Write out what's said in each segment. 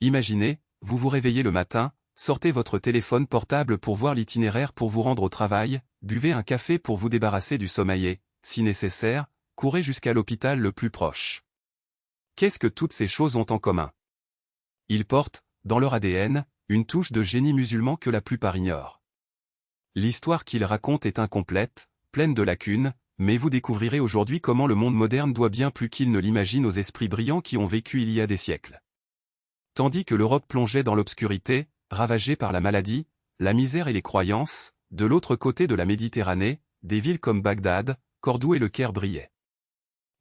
Imaginez, vous vous réveillez le matin, sortez votre téléphone portable pour voir l'itinéraire pour vous rendre au travail, buvez un café pour vous débarrasser du sommeil et, si nécessaire, courez jusqu'à l'hôpital le plus proche. Qu'est-ce que toutes ces choses ont en commun? Ils portent, dans leur ADN, une touche de génie musulman que la plupart ignorent. L'histoire qu'ils racontent est incomplète, pleine de lacunes, mais vous découvrirez aujourd'hui comment le monde moderne doit bien plus qu'il ne l'imagine aux esprits brillants qui ont vécu il y a des siècles. Tandis que l'Europe plongeait dans l'obscurité, ravagée par la maladie, la misère et les croyances, de l'autre côté de la Méditerranée, des villes comme Bagdad, Cordoue et Le Caire brillaient.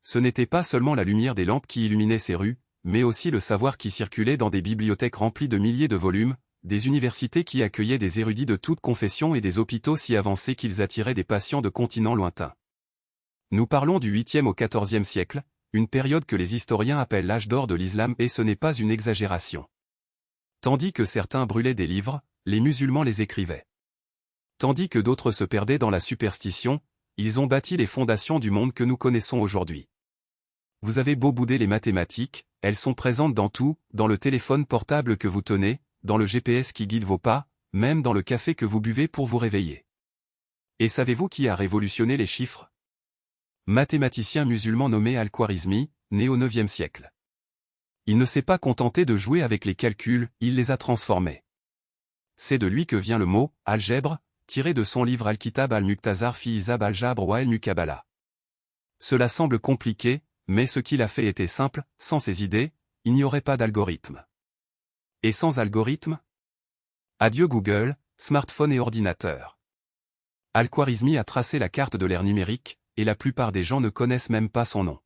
Ce n'était pas seulement la lumière des lampes qui illuminait ces rues, mais aussi le savoir qui circulait dans des bibliothèques remplies de milliers de volumes, des universités qui accueillaient des érudits de toutes confessions et des hôpitaux si avancés qu'ils attiraient des patients de continents lointains. Nous parlons du 8e au 14e siècle, une période que les historiens appellent l'âge d'or de l'islam et ce n'est pas une exagération. Tandis que certains brûlaient des livres, les musulmans les écrivaient. Tandis que d'autres se perdaient dans la superstition, ils ont bâti les fondations du monde que nous connaissons aujourd'hui. Vous avez beau bouder les mathématiques, elles sont présentes dans tout, dans le téléphone portable que vous tenez, dans le GPS qui guide vos pas, même dans le café que vous buvez pour vous réveiller. Et savez-vous qui a révolutionné les chiffres? Mathématicien musulman nommé Al-Khwarizmi, né au 9e siècle. Il ne s'est pas contenté de jouer avec les calculs, il les a transformés. C'est de lui que vient le mot « algèbre », tiré de son livre Al-Kitab al-Muqtazar fi Hisab al-Jabr wa al-Muqabala. Cela semble compliqué, mais ce qu'il a fait était simple, sans ses idées, il n'y aurait pas d'algorithme. Et sans algorithme? Adieu Google, smartphone et ordinateur. Al-Khwarizmi a tracé la carte de l'ère numérique, et la plupart des gens ne connaissent même pas son nom.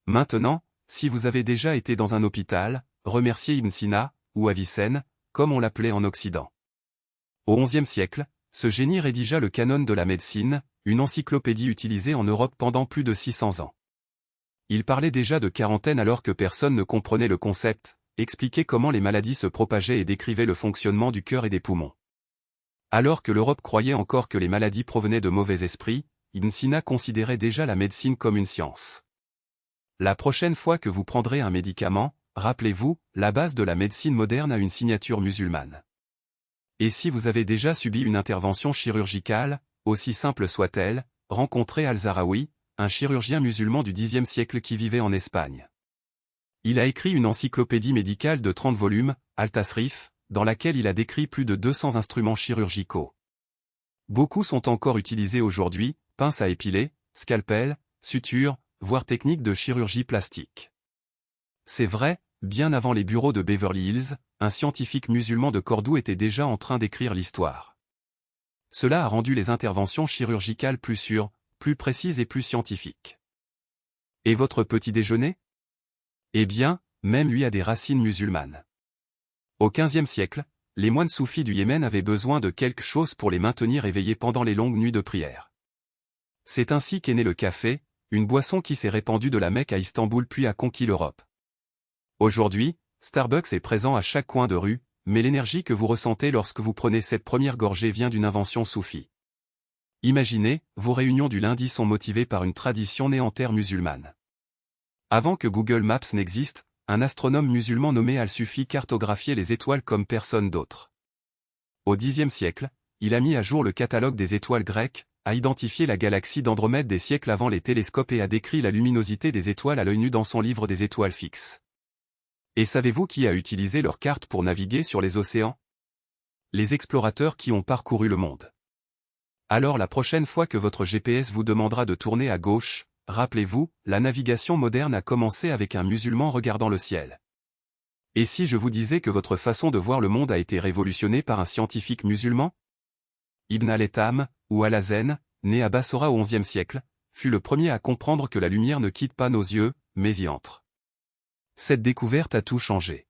Maintenant, si vous avez déjà été dans un hôpital, remerciez Ibn Sina, ou Avicenne, comme on l'appelait en Occident. Au XIe siècle, ce génie rédigea le Canon de la médecine, une encyclopédie utilisée en Europe pendant plus de 600 ans. Il parlait déjà de quarantaine alors que personne ne comprenait le concept, expliquait comment les maladies se propageaient et décrivait le fonctionnement du cœur et des poumons. Alors que l'Europe croyait encore que les maladies provenaient de mauvais esprits, Ibn Sina considérait déjà la médecine comme une science. La prochaine fois que vous prendrez un médicament, rappelez-vous, la base de la médecine moderne a une signature musulmane. Et si vous avez déjà subi une intervention chirurgicale, aussi simple soit-elle, rencontrez Al-Zaraoui, un chirurgien musulman du Xe siècle qui vivait en Espagne. Il a écrit une encyclopédie médicale de 30 volumes, Al-Tasrif, dans laquelle il a décrit plus de 200 instruments chirurgicaux. Beaucoup sont encore utilisés aujourd'hui, pince à épiler, scalpel, suture, voire techniques de chirurgie plastique. C'est vrai, bien avant les bureaux de Beverly Hills, un scientifique musulman de Cordoue était déjà en train d'écrire l'histoire. Cela a rendu les interventions chirurgicales plus sûres, plus précises et plus scientifiques. Et votre petit déjeuner? Eh bien, même lui a des racines musulmanes. Au XVe siècle, les moines soufis du Yémen avaient besoin de quelque chose pour les maintenir éveillés pendant les longues nuits de prière. C'est ainsi qu'est né le café, une boisson qui s'est répandue de la Mecque à Istanbul puis a conquis l'Europe. Aujourd'hui, Starbucks est présent à chaque coin de rue, mais l'énergie que vous ressentez lorsque vous prenez cette première gorgée vient d'une invention soufie. Imaginez, vos réunions du lundi sont motivées par une tradition née en terre musulmane. Avant que Google Maps n'existe, un astronome musulman nommé Al-Sufi cartographiait les étoiles comme personne d'autre. Au Xe siècle, il a mis à jour le catalogue des étoiles grecques, a identifié la galaxie d'Andromède des siècles avant les télescopes et a décrit la luminosité des étoiles à l'œil nu dans son livre des étoiles fixes. Et savez-vous qui a utilisé leur carte pour naviguer sur les océans? Les explorateurs qui ont parcouru le monde. Alors la prochaine fois que votre GPS vous demandera de tourner à gauche, rappelez-vous, la navigation moderne a commencé avec un musulman regardant le ciel. Et si je vous disais que votre façon de voir le monde a été révolutionnée par un scientifique musulman? Ibn al-Haytham, ou Al-Hazen, né à Bassora au XIe siècle, fut le premier à comprendre que la lumière ne quitte pas nos yeux, mais y entre. Cette découverte a tout changé.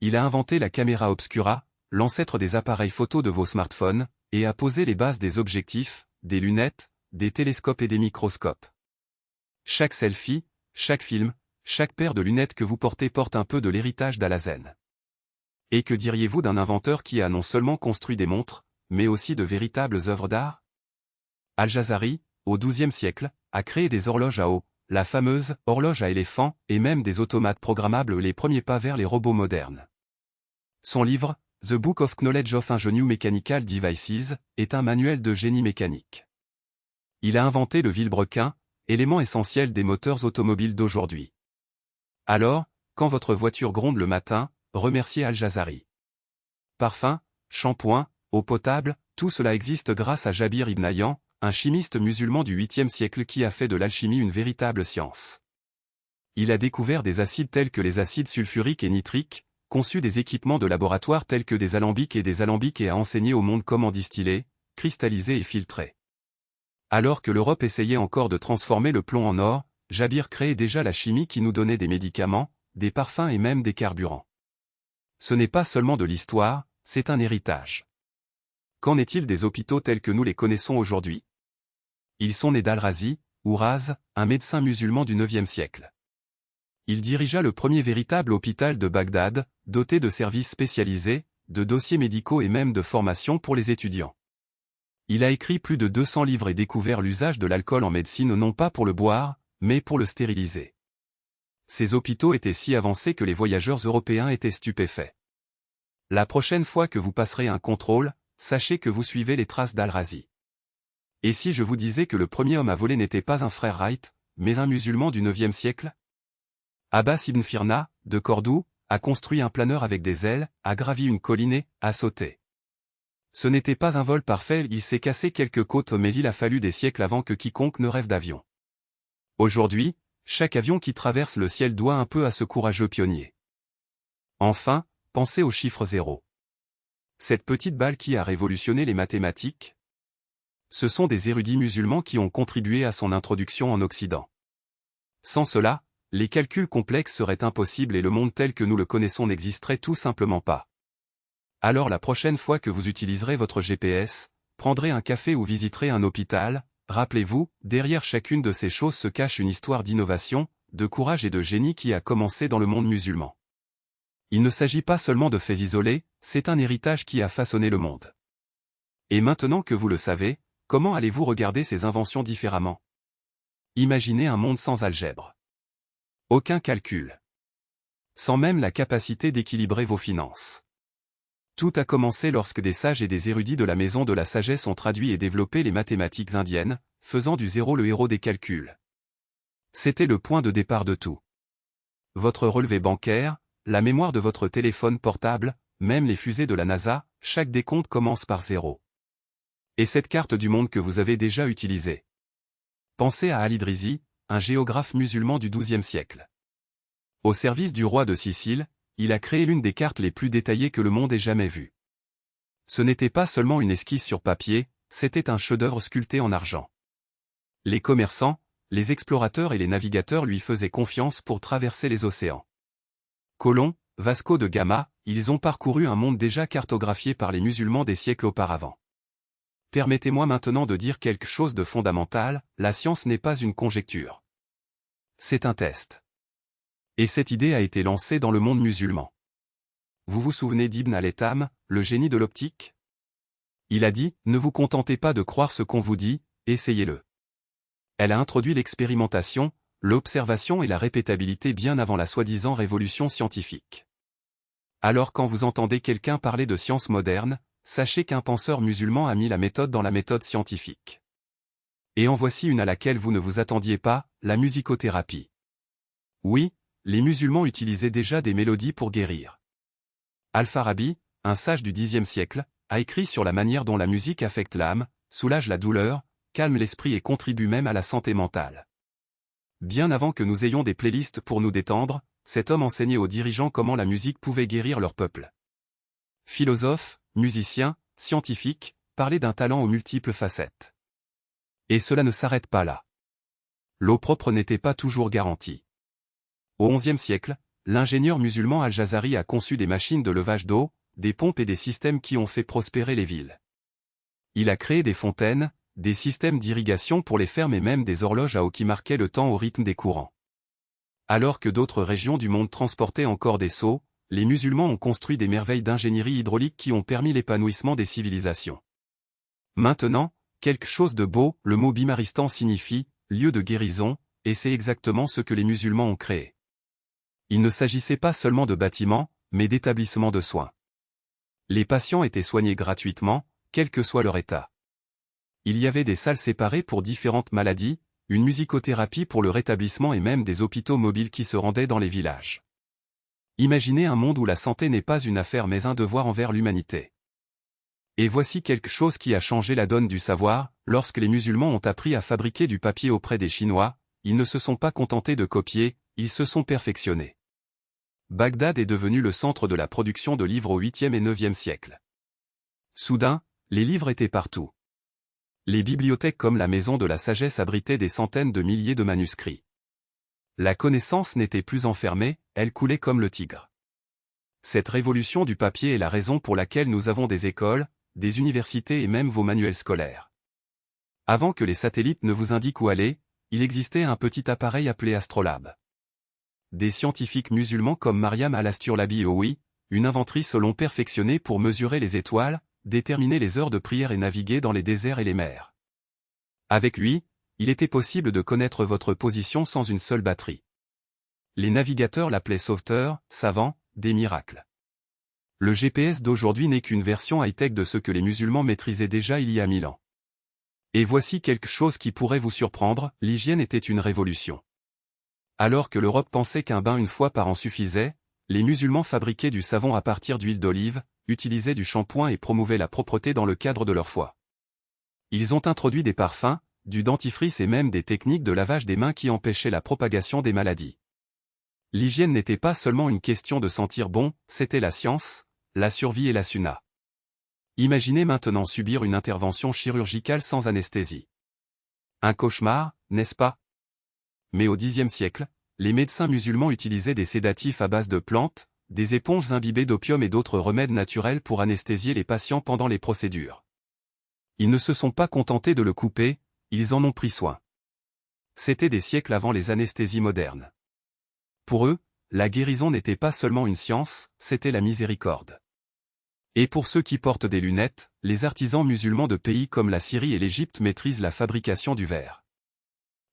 Il a inventé la caméra obscura, l'ancêtre des appareils photo de vos smartphones, et a posé les bases des objectifs, des lunettes, des télescopes et des microscopes. Chaque selfie, chaque film, chaque paire de lunettes que vous portez porte un peu de l'héritage d'Al-Hazen. Et que diriez-vous d'un inventeur qui a non seulement construit des montres, mais aussi de véritables œuvres d'art? Al-Jazari, au XIIe siècle, a créé des horloges à eau, la fameuse « horloge à éléphant » et même des automates programmables les premiers pas vers les robots modernes. Son livre, The Book of Knowledge of Ingenious Mechanical Devices, est un manuel de génie mécanique. Il a inventé le vilebrequin, élément essentiel des moteurs automobiles d'aujourd'hui. Alors, quand votre voiture gronde le matin, remerciez Al-Jazari. Parfum, shampoing, eau potable, tout cela existe grâce à Jabir ibn Hayyan, un chimiste musulman du 8e siècle qui a fait de l'alchimie une véritable science. Il a découvert des acides tels que les acides sulfuriques et nitriques, conçu des équipements de laboratoire tels que des alambics et a enseigné au monde comment distiller, cristalliser et filtrer. Alors que l'Europe essayait encore de transformer le plomb en or, Jabir créait déjà la chimie qui nous donnait des médicaments, des parfums et même des carburants. Ce n'est pas seulement de l'histoire, c'est un héritage. Qu'en est-il des hôpitaux tels que nous les connaissons aujourd'hui? Ils sont nés d'Al-Razi, ou Raz, un médecin musulman du 9e siècle. Il dirigea le premier véritable hôpital de Bagdad, doté de services spécialisés, de dossiers médicaux et même de formation pour les étudiants. Il a écrit plus de 200 livres et découvert l'usage de l'alcool en médecine non pas pour le boire, mais pour le stériliser. Ces hôpitaux étaient si avancés que les voyageurs européens étaient stupéfaits. La prochaine fois que vous passerez un contrôle, sachez que vous suivez les traces d'Al-Razi. Et si je vous disais que le premier homme à voler n'était pas un frère Wright, mais un musulman du 9e siècle? Abbas ibn Firna, de Cordoue, a construit un planeur avec des ailes, a gravi une colline et a sauté. Ce n'était pas un vol parfait, il s'est cassé quelques côtes mais il a fallu des siècles avant que quiconque ne rêve d'avion. Aujourd'hui, chaque avion qui traverse le ciel doit un peu à ce courageux pionnier. Enfin, pensez au chiffre 0. Cette petite balle qui a révolutionné les mathématiques? Ce sont des érudits musulmans qui ont contribué à son introduction en Occident. Sans cela, les calculs complexes seraient impossibles et le monde tel que nous le connaissons n'existerait tout simplement pas. Alors la prochaine fois que vous utiliserez votre GPS, prendrez un café ou visiterez un hôpital, rappelez-vous, derrière chacune de ces choses se cache une histoire d'innovation, de courage et de génie qui a commencé dans le monde musulman. Il ne s'agit pas seulement de faits isolés, c'est un héritage qui a façonné le monde. Et maintenant que vous le savez, comment allez-vous regarder ces inventions différemment? Imaginez un monde sans algèbre. Aucun calcul. Sans même la capacité d'équilibrer vos finances. Tout a commencé lorsque des sages et des érudits de la maison de la sagesse ont traduit et développé les mathématiques indiennes, faisant du zéro le héros des calculs. C'était le point de départ de tout. Votre relevé bancaire, la mémoire de votre téléphone portable, même les fusées de la NASA, chaque décompte commence par 0. Et cette carte du monde que vous avez déjà utilisée. Pensez à Al-Idrisi, un géographe musulman du XIIe siècle. Au service du roi de Sicile, il a créé l'une des cartes les plus détaillées que le monde ait jamais vues. Ce n'était pas seulement une esquisse sur papier, c'était un chef-d'œuvre sculpté en argent. Les commerçants, les explorateurs et les navigateurs lui faisaient confiance pour traverser les océans. Colomb, Vasco de Gama, ils ont parcouru un monde déjà cartographié par les musulmans des siècles auparavant. Permettez-moi maintenant de dire quelque chose de fondamental, la science n'est pas une conjecture. C'est un test. Et cette idée a été lancée dans le monde musulman. Vous vous souvenez d'Ibn al-Haytham, le génie de l'optique? Il a dit, ne vous contentez pas de croire ce qu'on vous dit, essayez-le. Elle a introduit l'expérimentation, l'observation et la répétabilité bien avant la soi-disant révolution scientifique. Alors quand vous entendez quelqu'un parler de science moderne, sachez qu'un penseur musulman a mis la méthode dans la méthode scientifique. Et en voici une à laquelle vous ne vous attendiez pas, la musicothérapie. Oui, les musulmans utilisaient déjà des mélodies pour guérir. Al-Farabi, un sage du Xe siècle, a écrit sur la manière dont la musique affecte l'âme, soulage la douleur, calme l'esprit et contribue même à la santé mentale. Bien avant que nous ayons des playlists pour nous détendre, cet homme enseignait aux dirigeants comment la musique pouvait guérir leur peuple. Philosophe, musicien, scientifique, parlait d'un talent aux multiples facettes. Et cela ne s'arrête pas là. L'eau propre n'était pas toujours garantie. Au XIe siècle, l'ingénieur musulman Al-Jazari a conçu des machines de levage d'eau, des pompes et des systèmes qui ont fait prospérer les villes. Il a créé des fontaines, des systèmes d'irrigation pour les fermes et même des horloges à eau qui marquaient le temps au rythme des courants. Alors que d'autres régions du monde transportaient encore des seaux, les musulmans ont construit des merveilles d'ingénierie hydraulique qui ont permis l'épanouissement des civilisations. Maintenant, quelque chose de beau, le mot Bimaristan signifie « lieu de guérison », et c'est exactement ce que les musulmans ont créé. Il ne s'agissait pas seulement de bâtiments, mais d'établissements de soins. Les patients étaient soignés gratuitement, quel que soit leur état. Il y avait des salles séparées pour différentes maladies, une musicothérapie pour le rétablissement et même des hôpitaux mobiles qui se rendaient dans les villages. Imaginez un monde où la santé n'est pas une affaire mais un devoir envers l'humanité. Et voici quelque chose qui a changé la donne du savoir, lorsque les musulmans ont appris à fabriquer du papier auprès des Chinois, ils ne se sont pas contentés de copier, ils se sont perfectionnés. Bagdad est devenu le centre de la production de livres au 8e et 9e siècle. Soudain, les livres étaient partout. Les bibliothèques comme la Maison de la Sagesse abritaient des centaines de milliers de manuscrits. La connaissance n'était plus enfermée, elle coulait comme le Tigre. Cette révolution du papier est la raison pour laquelle nous avons des écoles, des universités et même vos manuels scolaires. Avant que les satellites ne vous indiquent où aller, il existait un petit appareil appelé astrolabe. Des scientifiques musulmans comme Mariam al-Asturlabi-Oui, une inventrice l'ont perfectionné pour mesurer les étoiles, déterminer les heures de prière et naviguer dans les déserts et les mers. Avec lui, il était possible de connaître votre position sans une seule batterie. Les navigateurs l'appelaient sauveteur, savant, des miracles. Le GPS d'aujourd'hui n'est qu'une version high-tech de ce que les musulmans maîtrisaient déjà il y a 1000 ans. Et voici quelque chose qui pourrait vous surprendre, l'hygiène était une révolution. Alors que l'Europe pensait qu'un bain une fois par an suffisait, les musulmans fabriquaient du savon à partir d'huile d'olive, utilisaient du shampoing et promouvaient la propreté dans le cadre de leur foi. Ils ont introduit des parfums, du dentifrice et même des techniques de lavage des mains qui empêchaient la propagation des maladies. L'hygiène n'était pas seulement une question de sentir bon, c'était la science, la survie et la sunna. Imaginez maintenant subir une intervention chirurgicale sans anesthésie. Un cauchemar, n'est-ce pas? Mais au Xe siècle, les médecins musulmans utilisaient des sédatifs à base de plantes, des éponges imbibées d'opium et d'autres remèdes naturels pour anesthésier les patients pendant les procédures. Ils ne se sont pas contentés de le couper, ils en ont pris soin. C'était des siècles avant les anesthésies modernes. Pour eux, la guérison n'était pas seulement une science, c'était la miséricorde. Et pour ceux qui portent des lunettes, les artisans musulmans de pays comme la Syrie et l'Égypte maîtrisent la fabrication du verre.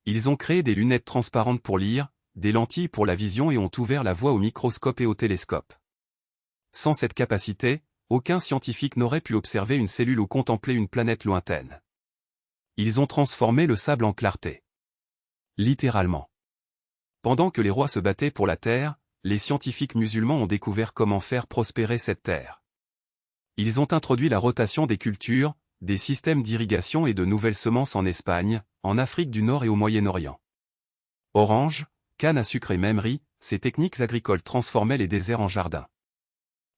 Ils ont créé des lunettes transparentes pour lire, des lentilles pour la vision et ont ouvert la voie au microscope et au télescope. Sans cette capacité, aucun scientifique n'aurait pu observer une cellule ou contempler une planète lointaine. Ils ont transformé le sable en clarté. Littéralement. Pendant que les rois se battaient pour la terre, les scientifiques musulmans ont découvert comment faire prospérer cette terre. Ils ont introduit la rotation des cultures, des systèmes d'irrigation et de nouvelles semences en Espagne, en Afrique du Nord et au Moyen-Orient. Orange, canne à sucre et même riz, ces techniques agricoles transformaient les déserts en jardins.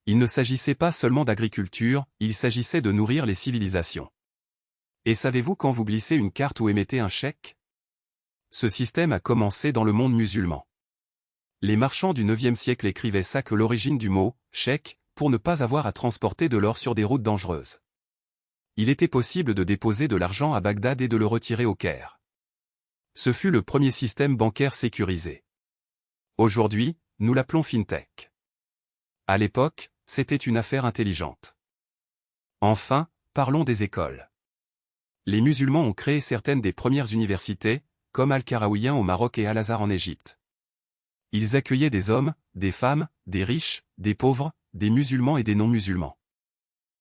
Il ne s'agissait pas seulement d'agriculture, il s'agissait de nourrir les civilisations. Et savez-vous quand vous glissez une carte ou émettez un chèque? Ce système a commencé dans le monde musulman. Les marchands du 9e siècle écrivaient ça que l'origine du mot « chèque » pour ne pas avoir à transporter de l'or sur des routes dangereuses. Il était possible de déposer de l'argent à Bagdad et de le retirer au Caire. Ce fut le premier système bancaire sécurisé. Aujourd'hui, nous l'appelons FinTech. À l'époque, c'était une affaire intelligente. Enfin, parlons des écoles. Les musulmans ont créé certaines des premières universités, comme Al-Qarawiyyin au Maroc et Al-Azhar en Égypte. Ils accueillaient des hommes, des femmes, des riches, des pauvres, des musulmans et des non-musulmans.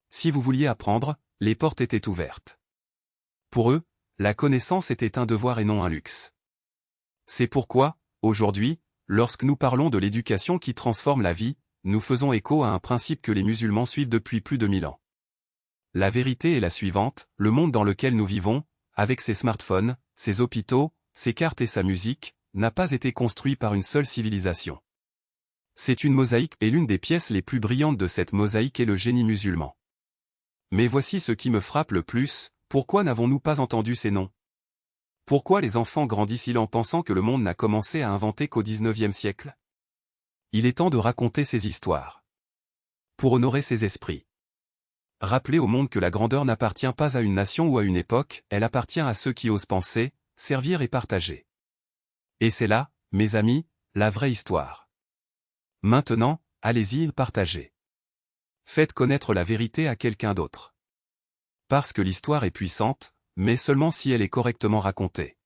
Si vous vouliez apprendre, les portes étaient ouvertes. Pour eux, la connaissance était un devoir et non un luxe. C'est pourquoi, aujourd'hui, lorsque nous parlons de l'éducation qui transforme la vie, nous faisons écho à un principe que les musulmans suivent depuis plus de 1000 ans. La vérité est la suivante, le monde dans lequel nous vivons, avec ses smartphones, ses hôpitaux, ses cartes et sa musique, n'a pas été construit par une seule civilisation. C'est une mosaïque et l'une des pièces les plus brillantes de cette mosaïque est le génie musulman. Mais voici ce qui me frappe le plus, pourquoi n'avons-nous pas entendu ces noms? Pourquoi les enfants grandissent-ils en pensant que le monde n'a commencé à inventer qu'au 19e siècle? Il est temps de raconter ces histoires. Pour honorer ces esprits. Rappelez au monde que la grandeur n'appartient pas à une nation ou à une époque, elle appartient à ceux qui osent penser, servir et partager. Et c'est là, mes amis, la vraie histoire. Maintenant, allez-y, partagez. Faites connaître la vérité à quelqu'un d'autre. Parce que l'histoire est puissante, mais seulement si elle est correctement racontée.